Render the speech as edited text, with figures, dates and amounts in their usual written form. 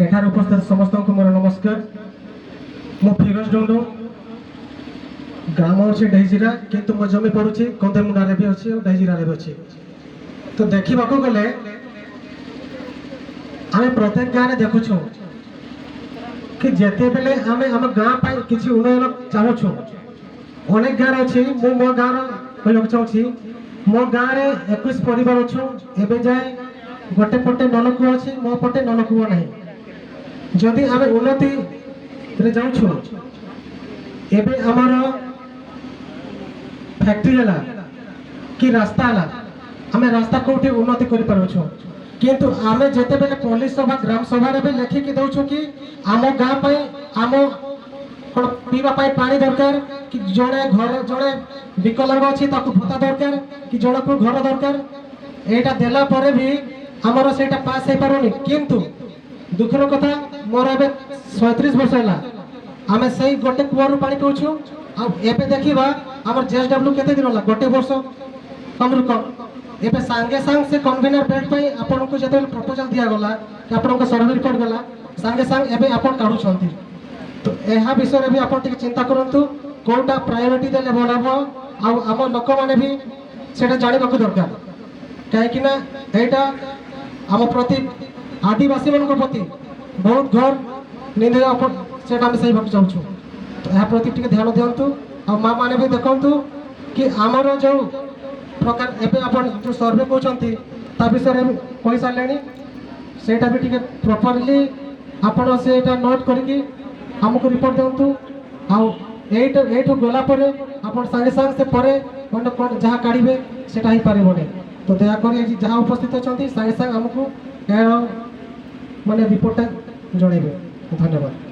एठार उपस्थित समस्त को मोर नमस्कार। मो फिरोज डोंडो ग्राम अच्छे डेजिरा किंतु मो जमी पड़ुची कंधेमुंडा भी अच्छी और डेजिरा भी अच्छी। तो देखा गले आम प्रत्येक गाँव में देखुछु कि जिते बेले आम आम गाँव किसी उन्नयन चाहूँ अनेक गाँव अच्छी मु मो गाँव कहना चाहूँगी मो गाँव में 21 परिवार अच्छु एवं जाए गोटे पटे नलकूप अच्छी मो पटे नलकूप ना जदि आम उन्नति जाऊँ एबे आमर फैक्ट्री है कि रास्ता है आम रास्ता कौटी उन्नति कर किंतु आम जिते बेले पुलिस सभा ग्राम सभा भी लिखिकी दौचु कि आम गाँव आम कौन पीवा पानी दरकार कि जड़े घर जड़े विकलांग अच्छी भत्ता दरकार कि जन को घर दरकार यहाँ देला परे भी आमर से पास हो पारुनी। किंतु दुखर कथा मोर ए 37 वर्ष है आम से गोटे कूअर पानी पीछू आबे देखा आम जेएसडब्ल्यू केते दिन है गोटे वर्ष कम रु कम एबे सांगे सांग से कन्वेनर बेड पे आपन को जते प्रपोजल दिया गला कि आपन को सर्वे रिपोर्ट गला सांगे सांग एबे आपन काढु छंती। तो यह विषय में भी आप चिंता करूँ कौटा प्रायोरिटी देले भल हम आम लोक मैंने भी से जानवा दरकार कहीं यहाँ आम प्रति आदिवासी मान प्रति बहुत घर निंदे से सही चाहूँ। तो यह प्रति ध्यान दिंतु आ माँ मैंने भी देखु कि आमर जो प्रकार एवं आप जो सर्वे कहते विषय कही सारे सेटा भी टे प्रॉपरली आपड़ से नोट करके आमको रिपोर्ट दिंतु आठू गलापर आप सागे सागे से परे कौन जहाँ काढ़े से ही पारे। तो दयाकोरी जहाँ उपस्थित अच्छा सागे सागे आमको यार माने रिपोर्टा जनइबे। धन्यवाद।